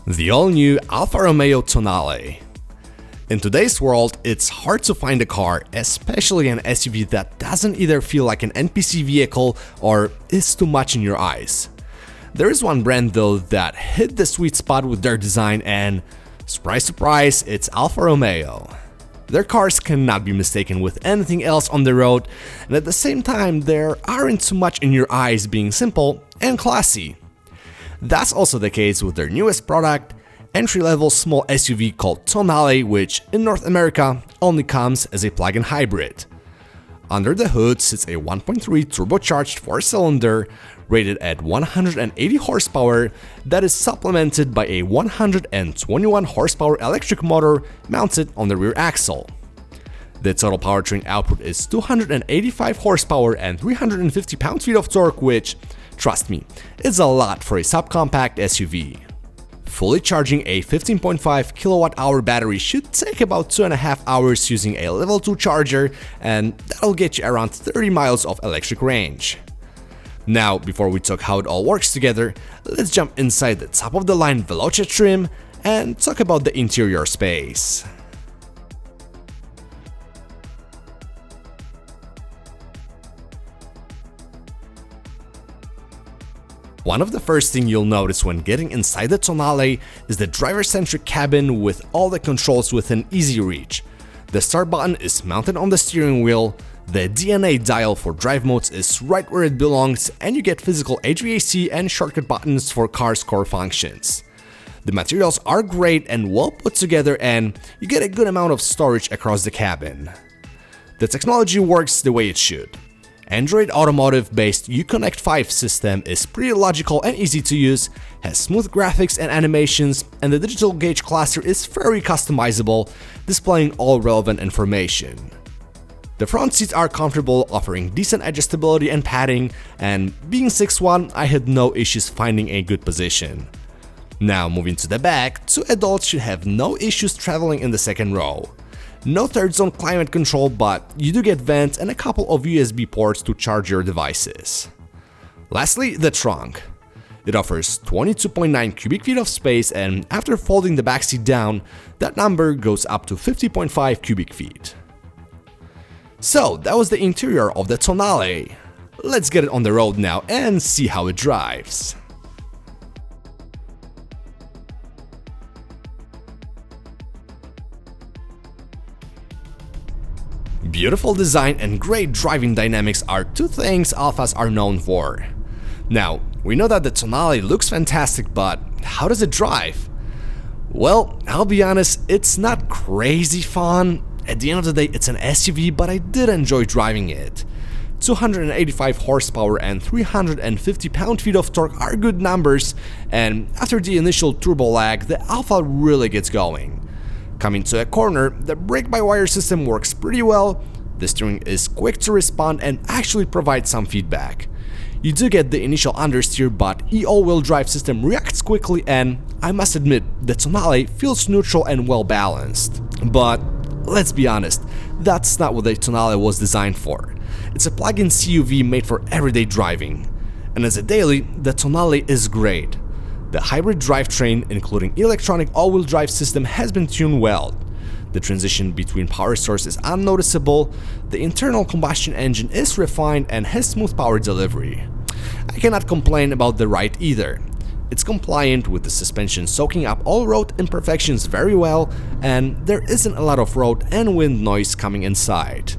The all-new Alfa Romeo Tonale. In today's world, it's hard to find a car, especially an SUV that doesn't either feel like an NPC vehicle or is too much in your eyes. There is one brand though that hit the sweet spot with their design and, surprise surprise, it's Alfa Romeo. Their cars cannot be mistaken with anything else on the road, and at the same time there aren't too much in your eyes, being simple and classy. That's also the case with their newest product, entry-level small SUV called Tonale, which in North America only comes as a plug-in hybrid. Under the hood sits a 1.3 turbocharged 4-cylinder rated at 180 horsepower that is supplemented by a 121 horsepower electric motor mounted on the rear axle. The total powertrain output is 285 horsepower and 350 pound-feet of torque, which, trust me, is a lot for a subcompact SUV. Fully charging a 15.5 kWh battery should take about 2.5 hours using a level 2 charger, and that'll get you around 30 miles of electric range. Now, before we talk how it all works together, let's jump inside the top-of-the-line Veloce trim and talk about the interior space. One of the first things you'll notice when getting inside the Tonale is the driver-centric cabin with all the controls within easy reach. The start button is mounted on the steering wheel, the DNA dial for drive modes is right where it belongs, and you get physical HVAC and shortcut buttons for car's core functions. The materials are great and well put together, and you get a good amount of storage across the cabin. The technology works the way it should. Android Automotive-based Uconnect 5 system is pretty logical and easy to use, has smooth graphics and animations, and the digital gauge cluster is very customizable, displaying all relevant information. The front seats are comfortable, offering decent adjustability and padding, and being 6'1", I had no issues finding a good position. Now moving to the back, two adults should have no issues traveling in the second row. No third zone climate control, but you do get vents and a couple of USB ports to charge your devices. Lastly, the trunk. It offers 22.9 cubic feet of space, and after folding the backseat down, that number goes up to 50.5 cubic feet. So that was the interior of the Tonale. Let's get it on the road now and see how it drives. Beautiful design and great driving dynamics are two things Alfas are known for. Now, we know that the Tonale looks fantastic, but how does it drive? Well, I'll be honest, it's not crazy fun. At the end of the day, it's an SUV, but I did enjoy driving it. 285 horsepower and 350 pound-feet of torque are good numbers, and after the initial turbo lag, the Alfa really gets going. Coming to a corner, the brake-by-wire system works pretty well, the steering is quick to respond and actually provides some feedback. You do get the initial understeer, but all-wheel drive system reacts quickly, and I must admit, the Tonale feels neutral and well balanced. But let's be honest, that's not what the Tonale was designed for. It's a plug-in CUV made for everyday driving. And as a daily, the Tonale is great. The hybrid drivetrain, including electronic all-wheel drive system, has been tuned well. The transition between power sources is unnoticeable, the internal combustion engine is refined and has smooth power delivery. I cannot complain about the ride either. It's compliant with the suspension soaking up all road imperfections very well, and there isn't a lot of road and wind noise coming inside.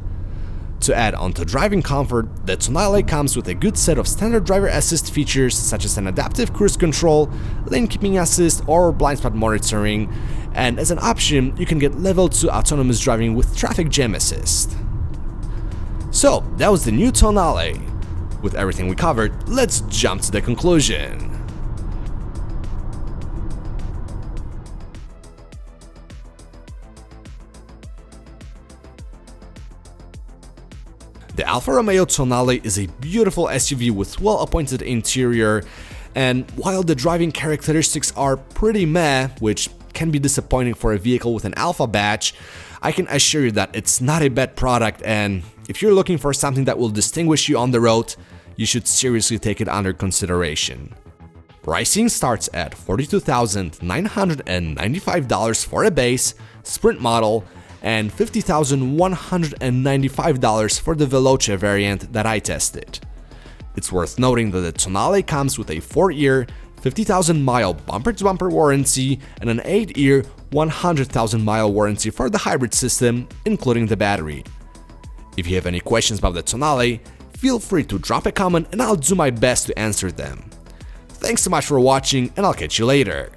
To add on to driving comfort, the Tonale comes with a good set of standard driver assist features such as an adaptive cruise control, lane keeping assist or blind spot monitoring, and as an option you can get level 2 autonomous driving with traffic jam assist. So that was the new Tonale. With everything we covered, let's jump to the conclusion. The Alfa Romeo Tonale is a beautiful SUV with well-appointed interior, and while the driving characteristics are pretty meh, which can be disappointing for a vehicle with an Alfa badge, I can assure you that it's not a bad product, and if you're looking for something that will distinguish you on the road, you should seriously take it under consideration. Pricing starts at $42,995 for a base, Sprint model, and $50,195 for the Veloce variant that I tested. It's worth noting that the Tonale comes with a 4-year, 50,000-mile bumper-to-bumper warranty and an 8-year, 100,000-mile warranty for the hybrid system, including the battery. If you have any questions about the Tonale, feel free to drop a comment and I'll do my best to answer them. Thanks so much for watching, and I'll catch you later.